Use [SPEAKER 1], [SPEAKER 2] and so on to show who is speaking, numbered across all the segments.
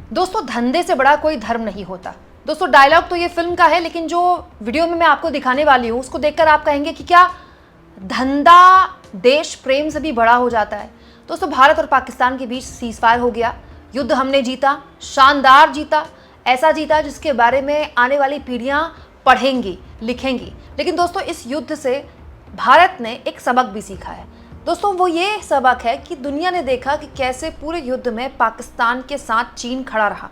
[SPEAKER 1] दोस्तों, धंधे से बड़ा कोई धर्म नहीं होता। दोस्तों, डायलॉग तो ये फिल्म का है, लेकिन जो वीडियो में मैं आपको दिखाने वाली हूँ उसको देखकर आप कहेंगे कि क्या धंधा देश प्रेम से भी बड़ा हो जाता है। दोस्तों, भारत और पाकिस्तान के बीच सीज़फायर हो गया, युद्ध हमने जीता, शानदार जीता, ऐसा जीता जिसके बारे में आने वाली पीढ़ियां पढ़ेंगी, लिखेंगी। लेकिन दोस्तों, इस युद्ध से भारत ने एक सबक भी सीखा है। दोस्तों, वो ये सबक है कि दुनिया ने देखा कि कैसे पूरे युद्ध में पाकिस्तान के साथ चीन खड़ा रहा।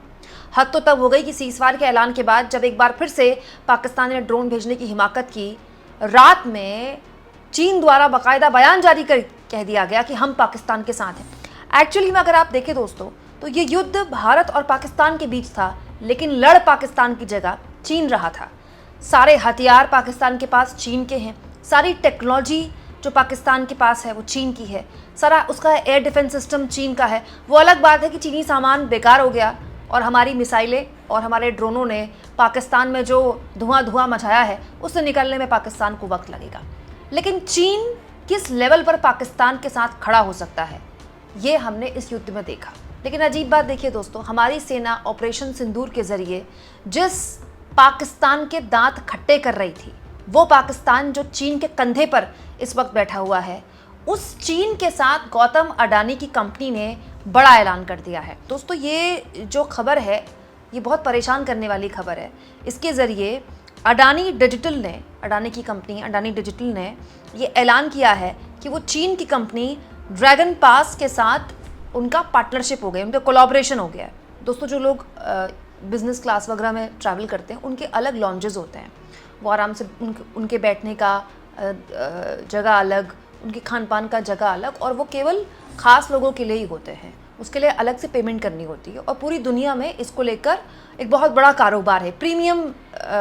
[SPEAKER 1] हद तो तब हो गई कि सीज़फायर के ऐलान के बाद जब एक बार फिर से पाकिस्तान ने ड्रोन भेजने की हिमाकत की, रात में चीन द्वारा बाकायदा बयान जारी कर कह दिया गया कि हम पाकिस्तान के साथ हैं। एक्चुअली में अगर आप देखें दोस्तों, तो ये युद्ध भारत और पाकिस्तान के बीच था, लेकिन लड़ पाकिस्तान की जगह चीन रहा था। सारे हथियार पाकिस्तान के पास चीन के हैं, सारी टेक्नोलॉजी जो पाकिस्तान के पास है वो चीन की है, सारा उसका एयर डिफेंस सिस्टम चीन का है। वो अलग बात है कि चीनी सामान बेकार हो गया और हमारी मिसाइलें और हमारे ड्रोनों ने पाकिस्तान में जो धुआं मचाया है उससे निकलने में पाकिस्तान को वक्त लगेगा। लेकिन चीन किस लेवल पर पाकिस्तान के साथ खड़ा हो सकता है, ये हमने इस युद्ध में देखा। लेकिन अजीब बात देखिए दोस्तों, हमारी सेना ऑपरेशन सिंदूर के ज़रिए जिस पाकिस्तान के दांत खट्टे कर रही थी, वो पाकिस्तान जो चीन के कंधे पर इस वक्त बैठा हुआ है, उस चीन के साथ गौतम अडानी की कंपनी ने बड़ा ऐलान कर दिया है। दोस्तों, ये जो खबर है ये बहुत परेशान करने वाली खबर है। इसके ज़रिए अडानी की कंपनी अडानी डिजिटल ने ये ऐलान किया है कि वो चीन की कंपनी ड्रैगन पास के साथ उनका पार्टनरशिप हो गया, उनका कोलैबोरेशन हो गया है। दोस्तों, जो लोग बिज़नेस क्लास वगैरह में ट्रैवल करते हैं उनके अलग लॉन्जेस होते हैं, वो आराम से उनके बैठने का जगह अलग, उनके खान पान का जगह अलग, और वो केवल ख़ास लोगों के लिए ही होते हैं। उसके लिए अलग से पेमेंट करनी होती है और पूरी दुनिया में इसको लेकर एक बहुत बड़ा कारोबार है। प्रीमियम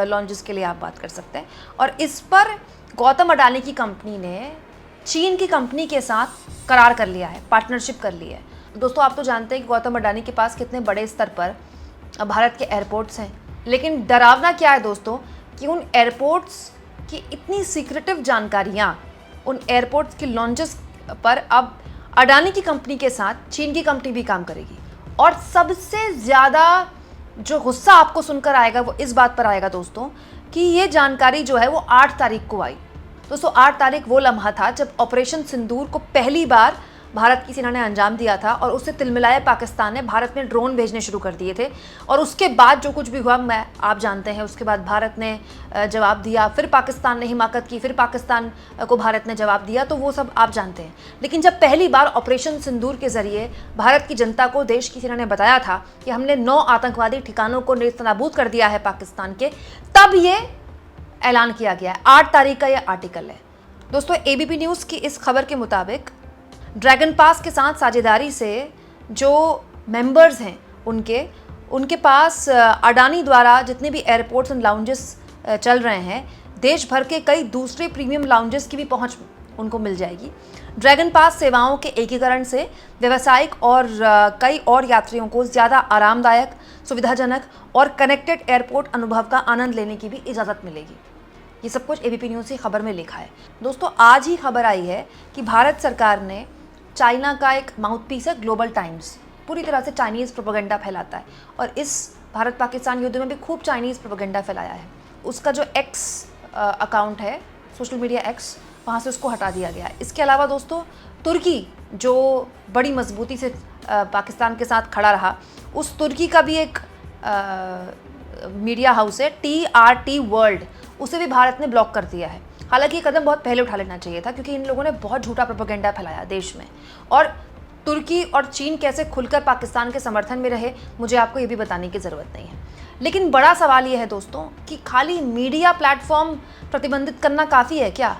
[SPEAKER 1] लॉन्जेस के लिए आप बात कर सकते हैं। और इस पर गौतम अडानी की कंपनी ने चीन की कंपनी के साथ करार कर लिया है, पार्टनरशिप कर ली है। दोस्तों, आप तो जानते हैं कि गौतम अडानी के पास कितने बड़े स्तर पर भारत के एयरपोर्ट्स हैं। लेकिन डरावना क्या है दोस्तों कि उन एयरपोर्ट्स की इतनी सीक्रेटिव जानकारियाँ, उन एयरपोर्ट्स की लॉन्चेस पर अब अडानी की कंपनी के साथ चीन की कंपनी भी काम करेगी। और सबसे ज़्यादा जो गुस्सा आपको सुनकर आएगा वो इस बात पर आएगा दोस्तों कि ये जानकारी जो है वो 8 तारीख को आई। दोस्तों, 8 तारीख वो लम्हा था जब ऑपरेशन सिंदूर को पहली बार भारत की सेना ने अंजाम दिया था और उससे तिलमिलाए पाकिस्तान ने भारत में ड्रोन भेजने शुरू कर दिए थे। और उसके बाद जो कुछ भी हुआ आप जानते हैं। उसके बाद भारत ने जवाब दिया, फिर पाकिस्तान ने हिमाकत की, फिर पाकिस्तान को भारत ने जवाब दिया, तो वो सब आप जानते हैं। लेकिन जब पहली बार ऑपरेशन सिंदूर के ज़रिए भारत की जनता को देश की सेना ने बताया था कि हमने 9 आतंकवादी ठिकानों को नेस्तनाबूद कर दिया है पाकिस्तान के, तब ये ऐलान किया गया है। 8 तारीख का यह आर्टिकल है। दोस्तों, ABP न्यूज़ की इस खबर के मुताबिक ड्रैगन पास के साथ साझेदारी से जो मेंबर्स हैं उनके पास अडानी द्वारा जितने भी एयरपोर्ट्स एंड लाउंजेस चल रहे हैं, देश भर के कई दूसरे प्रीमियम लाउंजेस की भी पहुंच उनको मिल जाएगी। ड्रैगन पास सेवाओं के एकीकरण से व्यावसायिक और कई और यात्रियों को ज़्यादा आरामदायक, सुविधाजनक और कनेक्टेड एयरपोर्ट अनुभव का आनंद लेने की भी इजाज़त मिलेगी। ये सब कुछ ABP न्यूज़ की खबर में लिखा है। दोस्तों, आज ही खबर आई है कि भारत सरकार ने चाइना का एक माउथपीस है ग्लोबल टाइम्स, पूरी तरह से चाइनीज़ प्रोपेगेंडा फैलाता है और इस भारत पाकिस्तान युद्ध में भी खूब चाइनीज़ प्रोपेगेंडा फैलाया है। उसका जो X अकाउंट है, सोशल मीडिया X, वहाँ से उसको हटा दिया गया है। इसके अलावा दोस्तों, तुर्की जो बड़ी मजबूती से पाकिस्तान के साथ खड़ा रहा, उस तुर्की का भी एक मीडिया हाउस है TRT वर्ल्ड, उसे भी भारत ने ब्लॉक कर दिया है। हालांकि ये कदम बहुत पहले उठा लेना चाहिए था क्योंकि इन लोगों ने बहुत झूठा प्रोपेगेंडा फैलाया देश में। और तुर्की और चीन कैसे खुलकर पाकिस्तान के समर्थन में रहे, मुझे आपको ये भी बताने की ज़रूरत नहीं है। लेकिन बड़ा सवाल ये है दोस्तों कि खाली मीडिया प्लेटफॉर्म प्रतिबंधित करना काफ़ी है क्या?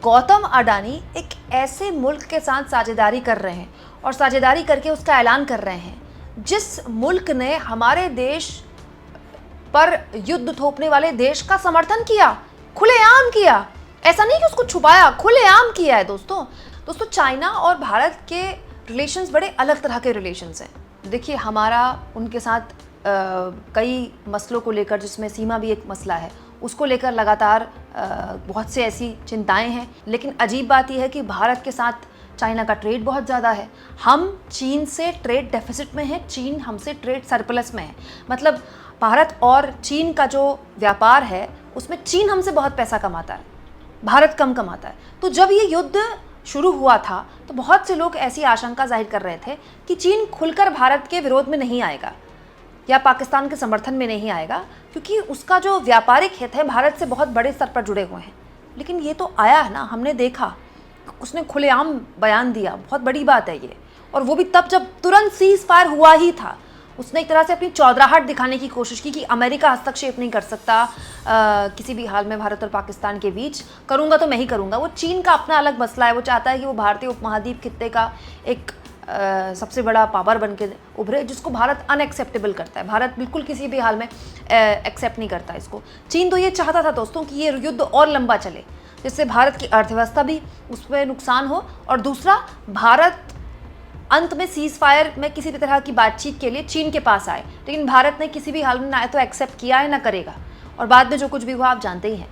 [SPEAKER 1] गौतम अडानी एक ऐसे मुल्क के साथ साझेदारी कर रहे हैं और साझेदारी करके उसका ऐलान कर रहे हैं जिस मुल्क ने हमारे देश पर युद्ध थोपने वाले देश का समर्थन किया, खुलेआम किया। ऐसा नहीं कि उसको छुपाया, खुलेआम किया है दोस्तों, चाइना और भारत के रिलेशंस बड़े अलग तरह के रिलेशंस हैं। देखिए, हमारा उनके साथ कई मसलों को लेकर, जिसमें सीमा भी एक मसला है, उसको लेकर लगातार बहुत से ऐसी चिंताएं हैं। लेकिन अजीब बात यह है कि भारत के साथ चाइना का ट्रेड बहुत ज़्यादा है, हम चीन से ट्रेड डेफिसिट में है, चीन हमसे ट्रेड सरप्लस में है। मतलब भारत और चीन का जो व्यापार है उसमें चीन हमसे बहुत पैसा कमाता है, भारत कम कमाता है। तो जब ये युद्ध शुरू हुआ था तो बहुत से लोग ऐसी आशंका जाहिर कर रहे थे कि चीन खुलकर भारत के विरोध में नहीं आएगा या पाकिस्तान के समर्थन में नहीं आएगा, क्योंकि उसका जो व्यापारिक हित है भारत से बहुत बड़े स्तर पर जुड़े हुए हैं। लेकिन ये तो आया है ना, हमने देखा, उसने खुलेआम बयान दिया, बहुत बड़ी बात है ये। और वो भी तब जब तुरंत सीज फायर हुआ ही था। उसने एक तरह से अपनी चौधराहट दिखाने की कोशिश की कि अमेरिका हस्तक्षेप नहीं कर सकता किसी भी हाल में भारत और पाकिस्तान के बीच, करूँगा तो मैं ही करूँगा। वो चीन का अपना अलग मसला है, वो चाहता है कि वो भारतीय उपमहाद्वीप खित्ते का एक सबसे बड़ा पावर बन के उभरे, जिसको भारत अनएक्सेप्टेबल करता है। भारत बिल्कुल किसी भी हाल में एक्सेप्ट नहीं करता इसको। चीन तो ये चाहता था दोस्तों कि ये युद्ध और लंबा चले, जिससे भारत की अर्थव्यवस्था भी उस पर नुकसान हो, और दूसरा भारत अंत में सीज फायर में किसी भी तरह की बातचीत के लिए चीन के पास आए। लेकिन भारत ने किसी भी हाल में ना तो एक्सेप्ट किया है ना करेगा, और बाद में जो कुछ भी हुआ आप जानते ही हैं।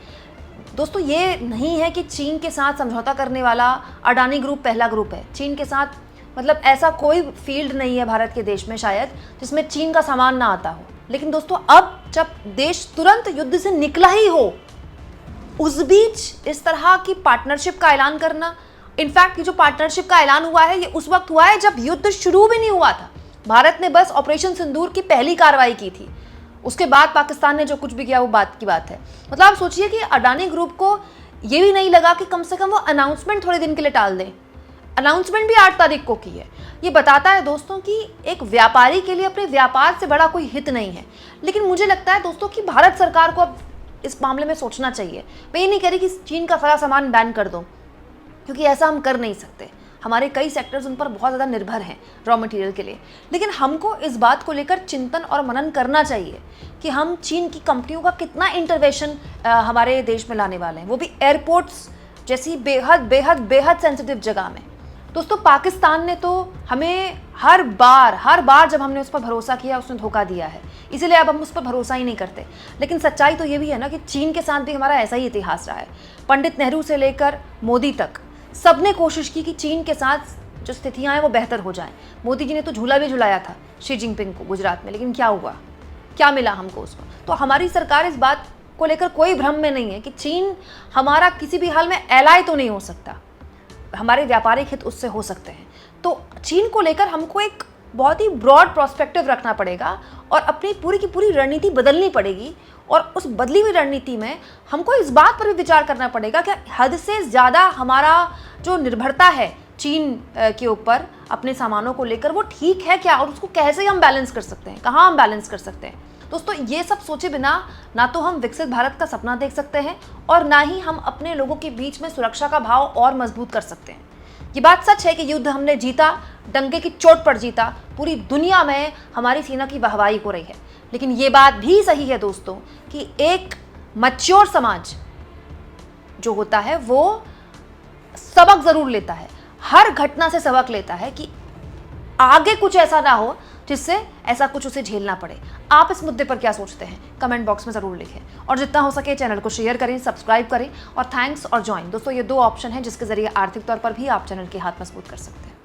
[SPEAKER 1] दोस्तों ये नहीं है कि चीन के साथ समझौता करने वाला अडानी ग्रुप पहला ग्रुप है। चीन के साथ मतलब ऐसा कोई फील्ड नहीं है भारत के देश में शायद जिसमें चीन का सामान ना आता हो। लेकिन दोस्तों अब जब देश तुरंत युद्ध से निकला ही हो, उस बीच इस तरह की पार्टनरशिप का ऐलान करना, इनफैक्ट ये जो पार्टनरशिप का ऐलान हुआ है ये उस वक्त हुआ है जब युद्ध शुरू भी नहीं हुआ था। भारत ने बस ऑपरेशन सिंदूर की पहली कार्रवाई की थी, उसके बाद पाकिस्तान ने जो कुछ भी किया वो बात की बात है। मतलब आप सोचिए कि अडानी ग्रुप को ये भी नहीं लगा कि कम से कम वो अनाउंसमेंट थोड़े दिन के लिए टाल दें। अनाउंसमेंट भी 8 तारीख को की है। ये बताता है दोस्तों कि एक व्यापारी के लिए अपने व्यापार से बड़ा कोई हित नहीं है। लेकिन मुझे लगता है दोस्तों कि भारत सरकार को अब इस मामले में सोचना चाहिए। मैं ये नहीं कह रही कि चीन का सारा सामान बैन कर दो, क्योंकि ऐसा हम कर नहीं सकते। हमारे कई सेक्टर्स उन पर बहुत ज़्यादा निर्भर हैं रॉ मटेरियल के लिए। लेकिन हमको इस बात को लेकर चिंतन और मनन करना चाहिए कि हम चीन की कंपनियों का कितना इंटरवेंशन हमारे देश में लाने वाले हैं, वो भी एयरपोर्ट्स जैसी बेहद बेहद बेहद सेंसिटिव जगह में। दोस्तों पाकिस्तान ने तो हमें हर बार जब हमने उस पर भरोसा किया उसने धोखा दिया है, इसीलिए अब हम उस पर भरोसा ही नहीं करते। लेकिन सच्चाई तो ये भी है ना कि चीन के साथ भी हमारा ऐसा ही इतिहास रहा है। पंडित नेहरू से लेकर मोदी तक सबने कोशिश की कि चीन के साथ जो स्थितियाँ हैं वो बेहतर हो जाएं। मोदी जी ने तो झूला भी झुलाया था शी जिनपिंग को गुजरात में, लेकिन क्या हुआ, क्या मिला हमको उसमें? तो हमारी सरकार इस बात को लेकर कोई भ्रम में नहीं है कि चीन हमारा किसी भी हाल में एलाय तो नहीं हो सकता, हमारे व्यापारिक हित उससे हो सकते हैं। तो चीन को लेकर हमको एक बहुत ही ब्रॉड प्रोस्पेक्टिव रखना पड़ेगा और अपनी पूरी की पूरी रणनीति बदलनी पड़ेगी। और उस बदली हुई रणनीति में हमको इस बात पर भी विचार करना पड़ेगा कि हद से ज़्यादा हमारा जो निर्भरता है चीन के ऊपर अपने सामानों को लेकर वो ठीक है क्या, और उसको कैसे हम बैलेंस कर सकते हैं, कहाँ हम बैलेंस कर सकते हैं। दोस्तों ये सब सोचे बिना ना तो हम विकसित भारत का सपना देख सकते हैं और ना ही हम अपने लोगों के बीच में सुरक्षा का भाव और मजबूत कर सकते हैं। ये बात सच है कि युद्ध हमने जीता, डंके की चोट पर जीता, पूरी दुनिया में हमारी सेना की वाहवाही हो रही है। लेकिन ये बात भी सही है दोस्तों कि एक मैच्योर समाज जो होता है वो सबक जरूर लेता है, हर घटना से सबक लेता है कि आगे कुछ ऐसा ना हो जिससे ऐसा कुछ उसे झेलना पड़े। आप इस मुद्दे पर क्या सोचते हैं कमेंट बॉक्स में ज़रूर लिखें, और जितना हो सके चैनल को शेयर करें, सब्सक्राइब करें, और थैंक्स और ज्वाइन। दोस्तों ये 2 ऑप्शन हैं जिसके जरिए आर्थिक तौर पर भी आप चैनल के हाथ मजबूत कर सकते हैं।